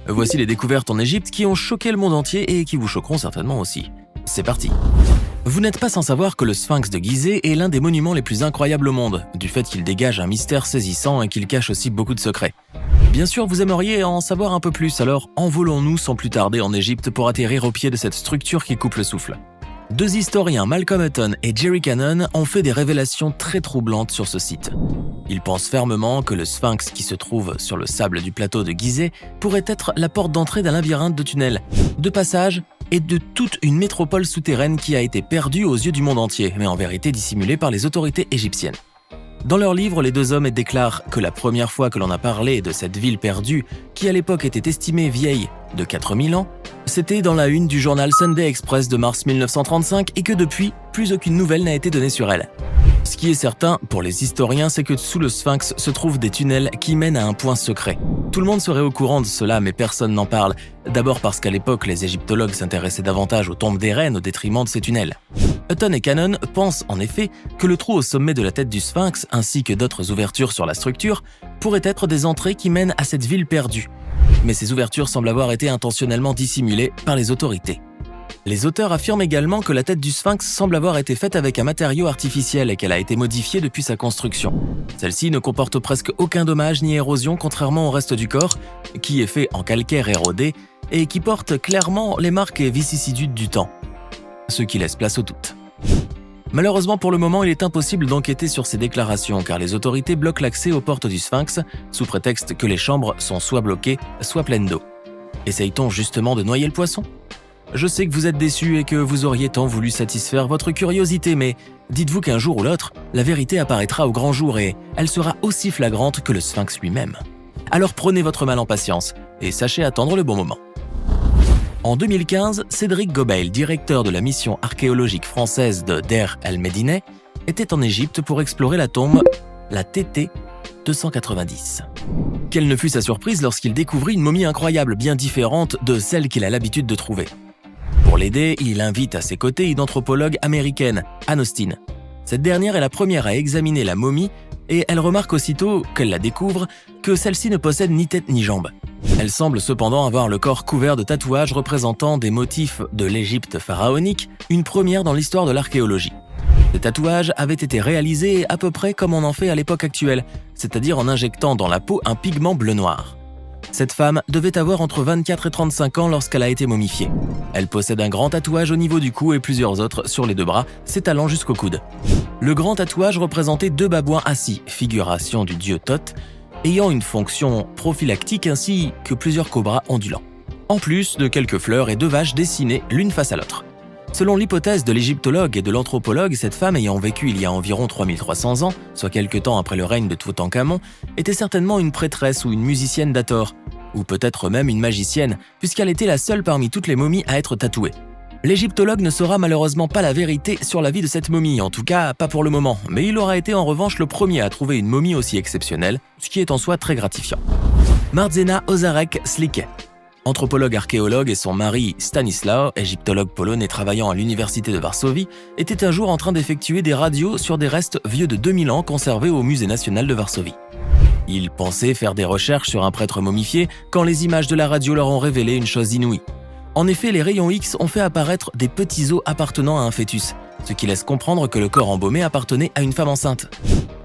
Voici les découvertes en Égypte qui ont choqué le monde entier et qui vous choqueront certainement aussi. C'est parti. Vous n'êtes pas sans savoir que le Sphinx de Gizeh est l'un des monuments les plus incroyables au monde, du fait qu'il dégage un mystère saisissant et qu'il cache aussi beaucoup de secrets. Bien sûr, vous aimeriez en savoir un peu plus, alors envolons-nous sans plus tarder en Égypte pour atterrir au pied de cette structure qui coupe le souffle. Deux historiens, Malcolm Hutton et Jerry Cannon, ont fait des révélations très troublantes sur ce site. Ils pensent fermement que le Sphinx qui se trouve sur le sable du plateau de Gizeh pourrait être la porte d'entrée d'un labyrinthe de tunnels, de passages et de toute une métropole souterraine qui a été perdue aux yeux du monde entier, mais en vérité dissimulée par les autorités égyptiennes. Dans leur livre, les deux hommes déclarent que la première fois que l'on a parlé de cette ville perdue, qui à l'époque était estimée vieille de 4000 ans, c'était dans la une du journal Sunday Express de mars 1935 et que depuis, plus aucune nouvelle n'a été donnée sur elle. Ce qui est certain pour les historiens, c'est que sous le Sphinx se trouvent des tunnels qui mènent à un point secret. Tout le monde serait au courant de cela, mais personne n'en parle. D'abord parce qu'à l'époque, les égyptologues s'intéressaient davantage aux tombes des reines au détriment de ces tunnels. Hutton et Cannon pensent en effet que le trou au sommet de la tête du Sphinx, ainsi que d'autres ouvertures sur la structure, pourraient être des entrées qui mènent à cette ville perdue. Mais ces ouvertures semblent avoir été intentionnellement dissimulées par les autorités. Les auteurs affirment également que la tête du Sphinx semble avoir été faite avec un matériau artificiel et qu'elle a été modifiée depuis sa construction. Celle-ci ne comporte presque aucun dommage ni érosion contrairement au reste du corps, qui est fait en calcaire érodé et qui porte clairement les marques et vicissitudes du temps, ce qui laisse place au doute. Malheureusement pour le moment, il est impossible d'enquêter sur ces déclarations car les autorités bloquent l'accès aux portes du Sphinx sous prétexte que les chambres sont soit bloquées, soit pleines d'eau. Essaye-t-on justement de noyer le poisson ? Je sais que vous êtes déçus et que vous auriez tant voulu satisfaire votre curiosité, mais dites-vous qu'un jour ou l'autre, la vérité apparaîtra au grand jour et elle sera aussi flagrante que le Sphinx lui-même. Alors prenez votre mal en patience et sachez attendre le bon moment. En 2015, Cédric Gobeil, directeur de la mission archéologique française de Der el-Médineh, était en Égypte pour explorer la tombe, la TT 290. Quelle ne fut sa surprise lorsqu'il découvrit une momie incroyable, bien différente de celle qu'il a l'habitude de trouver. Pour l'aider, il invite à ses côtés une anthropologue américaine, Anne Austin. Cette dernière est la première à examiner la momie et elle remarque aussitôt qu'elle la découvre que celle-ci ne possède ni tête ni jambes. Elle semble cependant avoir le corps couvert de tatouages représentant des motifs de l'Égypte pharaonique, une première dans l'histoire de l'archéologie. Ces tatouages avaient été réalisés à peu près comme on en fait à l'époque actuelle, c'est-à-dire en injectant dans la peau un pigment bleu-noir. Cette femme devait avoir entre 24 et 35 ans lorsqu'elle a été momifiée. Elle possède un grand tatouage au niveau du cou et plusieurs autres sur les deux bras, s'étalant jusqu'au coude. Le grand tatouage représentait deux babouins assis, figuration du dieu Thoth, ayant une fonction prophylactique ainsi que plusieurs cobras ondulants. En plus de quelques fleurs et deux vaches dessinées l'une face à l'autre. Selon l'hypothèse de l'égyptologue et de l'anthropologue, cette femme ayant vécu il y a environ 3300 ans, soit quelque temps après le règne de Toutankhamon, était certainement une prêtresse ou une musicienne d'Hathor, ou peut-être même une magicienne, puisqu'elle était la seule parmi toutes les momies à être tatouée. L'égyptologue ne saura malheureusement pas la vérité sur la vie de cette momie, en tout cas pas pour le moment, mais il aura été en revanche le premier à trouver une momie aussi exceptionnelle, ce qui est en soi très gratifiant. Mardzena Ozarek-Slikke, anthropologue archéologue et son mari Stanislaw, égyptologue polonais travaillant à l'université de Varsovie, était un jour en train d'effectuer des radios sur des restes vieux de 2000 ans conservés au musée national de Varsovie. Ils pensaient faire des recherches sur un prêtre momifié quand les images de la radio leur ont révélé une chose inouïe. En effet, les rayons X ont fait apparaître des petits os appartenant à un fœtus, ce qui laisse comprendre que le corps embaumé appartenait à une femme enceinte.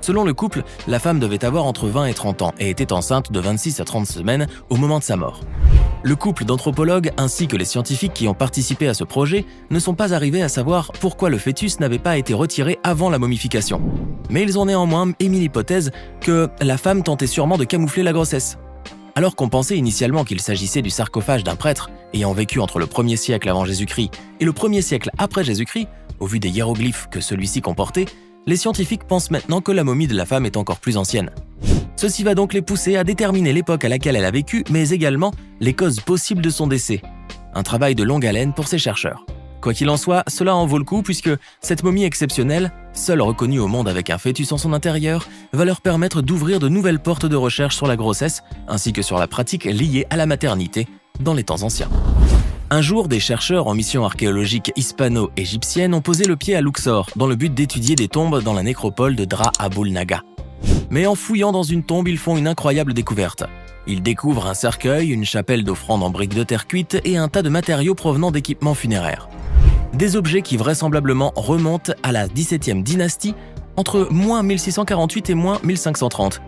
Selon le couple, la femme devait avoir entre 20 et 30 ans et était enceinte de 26 à 30 semaines au moment de sa mort. Le couple d'anthropologues ainsi que les scientifiques qui ont participé à ce projet ne sont pas arrivés à savoir pourquoi le fœtus n'avait pas été retiré avant la momification. Mais ils ont néanmoins émis l'hypothèse que la femme tentait sûrement de camoufler la grossesse. Alors qu'on pensait initialement qu'il s'agissait du sarcophage d'un prêtre ayant vécu entre le 1er siècle avant Jésus-Christ et le 1er siècle après Jésus-Christ, au vu des hiéroglyphes que celui-ci comportait, les scientifiques pensent maintenant que la momie de la femme est encore plus ancienne. Ceci va donc les pousser à déterminer l'époque à laquelle elle a vécu, mais également les causes possibles de son décès. Un travail de longue haleine pour ces chercheurs. Quoi qu'il en soit, cela en vaut le coup puisque cette momie exceptionnelle, seule reconnue au monde avec un fœtus en son intérieur, va leur permettre d'ouvrir de nouvelles portes de recherche sur la grossesse ainsi que sur la pratique liée à la maternité dans les temps anciens. Un jour, des chercheurs en mission archéologique hispano-égyptienne ont posé le pied à Luxor dans le but d'étudier des tombes dans la nécropole de Dra Abul Naga. Mais en fouillant dans une tombe, ils font une incroyable découverte. Ils découvrent un cercueil, une chapelle d'offrandes en briques de terre cuite et un tas de matériaux provenant d'équipements funéraires. Des objets qui vraisemblablement remontent à la XVIIe dynastie, entre moins 1648 et moins 1530.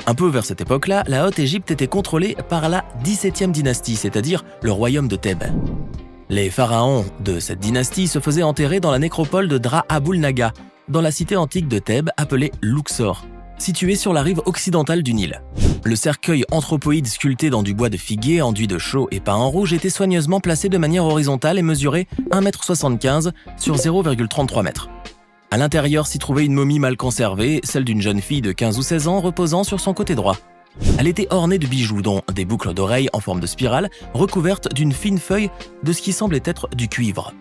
Un peu vers cette époque-là, la Haute-Égypte était contrôlée par la XVIIe dynastie, c'est-à-dire le royaume de Thèbes. Les pharaons de cette dynastie se faisaient enterrer dans la nécropole de Dra Abul Naga, dans la cité antique de Thèbes appelée Luxor, située sur la rive occidentale du Nil. Le cercueil anthropoïde sculpté dans du bois de figuier, enduit de chaux et peint en rouge était soigneusement placé de manière horizontale et mesurait 1,75 m sur 0,33 m. À l'intérieur s'y trouvait une momie mal conservée, celle d'une jeune fille de 15 ou 16 ans reposant sur son côté droit. Elle était ornée de bijoux, dont des boucles d'oreilles en forme de spirale, recouvertes d'une fine feuille de ce qui semblait être du cuivre.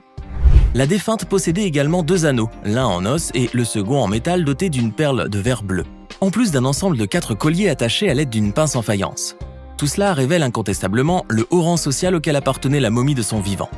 La défunte possédait également 2 anneaux, l'un en os et le second en métal doté d'une perle de verre bleu, en plus d'un ensemble de 4 colliers attachés à l'aide d'une pince en faïence. Tout cela révèle incontestablement le haut rang social auquel appartenait la momie de son vivant.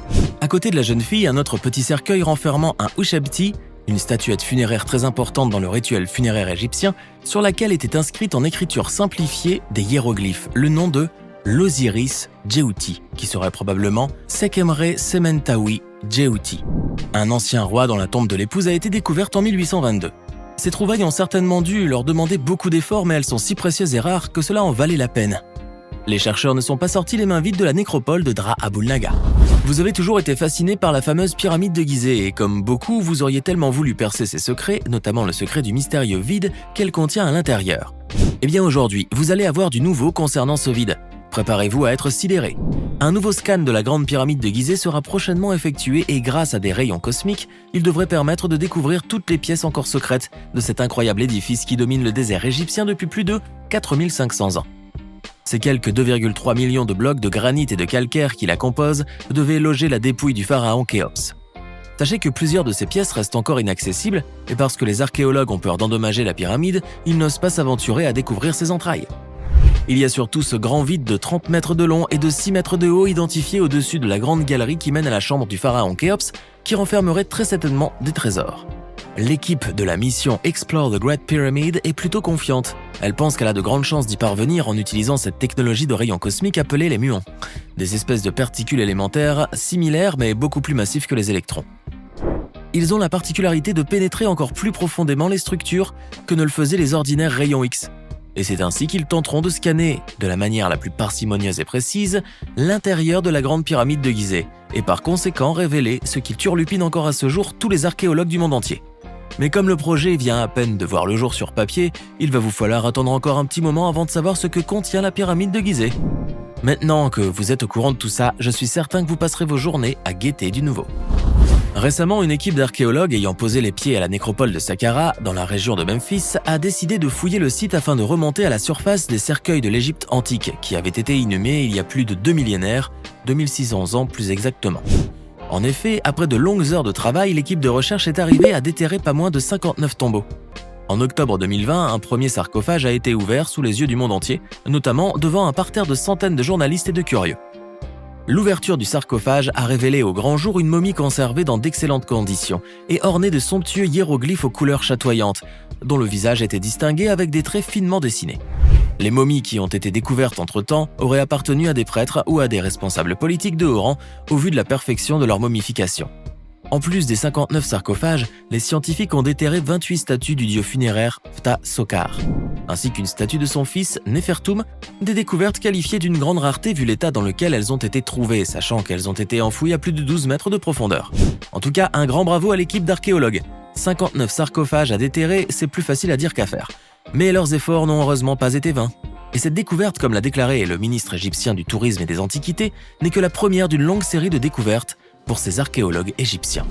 À côté de la jeune fille, un autre petit cercueil renfermant un Ushebti, une statuette funéraire très importante dans le rituel funéraire égyptien, sur laquelle était inscrite en écriture simplifiée des hiéroglyphes le nom de l'Osiris Djéouti, qui serait probablement Sekemre Sementawi Djéouti. Un ancien roi dont la tombe de l'épouse a été découverte en 1822. Ces trouvailles ont certainement dû leur demander beaucoup d'efforts, mais elles sont si précieuses et rares que cela en valait la peine. Les chercheurs ne sont pas sortis les mains vides de la nécropole de Dra Abul Naga. Vous avez toujours été fasciné par la fameuse pyramide de Gizeh et comme beaucoup, vous auriez tellement voulu percer ses secrets, notamment le secret du mystérieux vide qu'elle contient à l'intérieur. Eh bien aujourd'hui, vous allez avoir du nouveau concernant ce vide. Préparez-vous à être sidéré. Un nouveau scan de la grande pyramide de Gizeh sera prochainement effectué et grâce à des rayons cosmiques, il devrait permettre de découvrir toutes les pièces encore secrètes de cet incroyable édifice qui domine le désert égyptien depuis plus de 4500 ans. Ces quelques 2,3 millions de blocs de granit et de calcaire qui la composent devaient loger la dépouille du pharaon Khéops. Sachez que plusieurs de ces pièces restent encore inaccessibles et parce que les archéologues ont peur d'endommager la pyramide, ils n'osent pas s'aventurer à découvrir ses entrailles. Il y a surtout ce grand vide de 30 mètres de long et de 6 mètres de haut identifié au-dessus de la grande galerie qui mène à la chambre du pharaon Khéops qui renfermerait très certainement des trésors. L'équipe de la mission Explore the Great Pyramid est plutôt confiante. Elle pense qu'elle a de grandes chances d'y parvenir en utilisant cette technologie de rayons cosmiques appelée les muons, des espèces de particules élémentaires similaires mais beaucoup plus massifs que les électrons. Ils ont la particularité de pénétrer encore plus profondément les structures que ne le faisaient les ordinaires rayons X. Et c'est ainsi qu'ils tenteront de scanner, de la manière la plus parcimonieuse et précise, l'intérieur de la grande pyramide de Gizeh, et par conséquent révéler ce qui turlupine encore à ce jour tous les archéologues du monde entier. Mais comme le projet vient à peine de voir le jour sur papier, il va vous falloir attendre encore un petit moment avant de savoir ce que contient la pyramide de Gizeh. Maintenant que vous êtes au courant de tout ça, je suis certain que vous passerez vos journées à guetter du nouveau. Récemment, une équipe d'archéologues ayant posé les pieds à la nécropole de Saqqara, dans la région de Memphis, a décidé de fouiller le site afin de remonter à la surface des cercueils de l'Égypte antique, qui avaient été inhumés il y a plus de 2 millénaires, 2600 ans plus exactement. En effet, après de longues heures de travail, l'équipe de recherche est arrivée à déterrer pas moins de 59 tombeaux. En octobre 2020, un premier sarcophage a été ouvert sous les yeux du monde entier, notamment devant un parterre de centaines de journalistes et de curieux. L'ouverture du sarcophage a révélé au grand jour une momie conservée dans d'excellentes conditions et ornée de somptueux hiéroglyphes aux couleurs chatoyantes, dont le visage était distingué avec des traits finement dessinés. Les momies qui ont été découvertes entre-temps auraient appartenu à des prêtres ou à des responsables politiques de haut rang au vu de la perfection de leur momification. En plus des 59 sarcophages, les scientifiques ont déterré 28 statues du dieu funéraire Phta Sokar, ainsi qu'une statue de son fils Nefertum, des découvertes qualifiées d'une grande rareté vu l'état dans lequel elles ont été trouvées, sachant qu'elles ont été enfouies à plus de 12 mètres de profondeur. En tout cas, un grand bravo à l'équipe d'archéologues. 59 sarcophages à déterrer, c'est plus facile à dire qu'à faire. Mais leurs efforts n'ont heureusement pas été vains. Et cette découverte, comme l'a déclaré le ministre égyptien du Tourisme et des Antiquités, n'est que la première d'une longue série de découvertes pour ces archéologues égyptiens.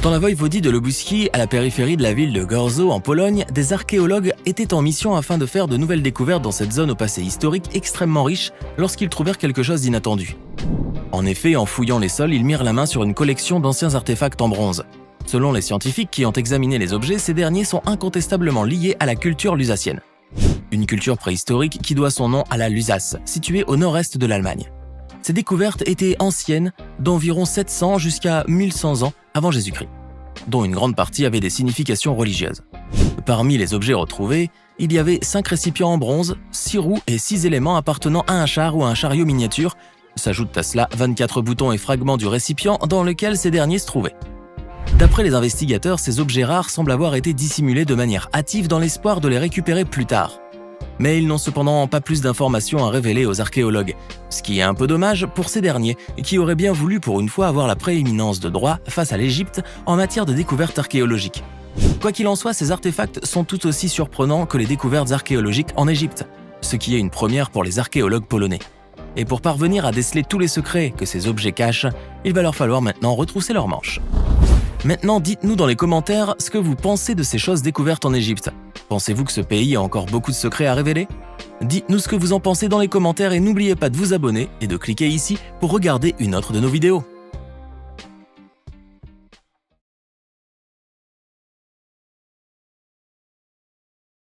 Dans la voïvodie de Lubuski, à la périphérie de la ville de Gorzo en Pologne, des archéologues étaient en mission afin de faire de nouvelles découvertes dans cette zone au passé historique extrêmement riche lorsqu'ils trouvèrent quelque chose d'inattendu. En effet, en fouillant les sols, ils mirent la main sur une collection d'anciens artefacts en bronze. Selon les scientifiques qui ont examiné les objets, ces derniers sont incontestablement liés à la culture lusacienne. Une culture préhistorique qui doit son nom à la Lusace, située au nord-est de l'Allemagne. Ces découvertes étaient anciennes, d'environ 700 jusqu'à 1100 ans avant Jésus-Christ, dont une grande partie avait des significations religieuses. Parmi les objets retrouvés, il y avait 5 récipients en bronze, 6 roues et 6 éléments appartenant à un char ou à un chariot miniature. S'ajoutent à cela 24 boutons et fragments du récipient dans lequel ces derniers se trouvaient. D'après les investigateurs, ces objets rares semblent avoir été dissimulés de manière hâtive dans l'espoir de les récupérer plus tard. Mais ils n'ont cependant pas plus d'informations à révéler aux archéologues, ce qui est un peu dommage pour ces derniers qui auraient bien voulu pour une fois avoir la prééminence de droit face à l'Égypte en matière de découvertes archéologiques. Quoi qu'il en soit, ces artefacts sont tout aussi surprenants que les découvertes archéologiques en Égypte, ce qui est une première pour les archéologues polonais. Et pour parvenir à déceler tous les secrets que ces objets cachent, il va leur falloir maintenant retrousser leurs manches. Maintenant, dites-nous dans les commentaires ce que vous pensez de ces choses découvertes en Égypte. Pensez-vous que ce pays a encore beaucoup de secrets à révéler? Dites-nous ce que vous en pensez dans les commentaires et n'oubliez pas de vous abonner et de cliquer ici pour regarder une autre de nos vidéos.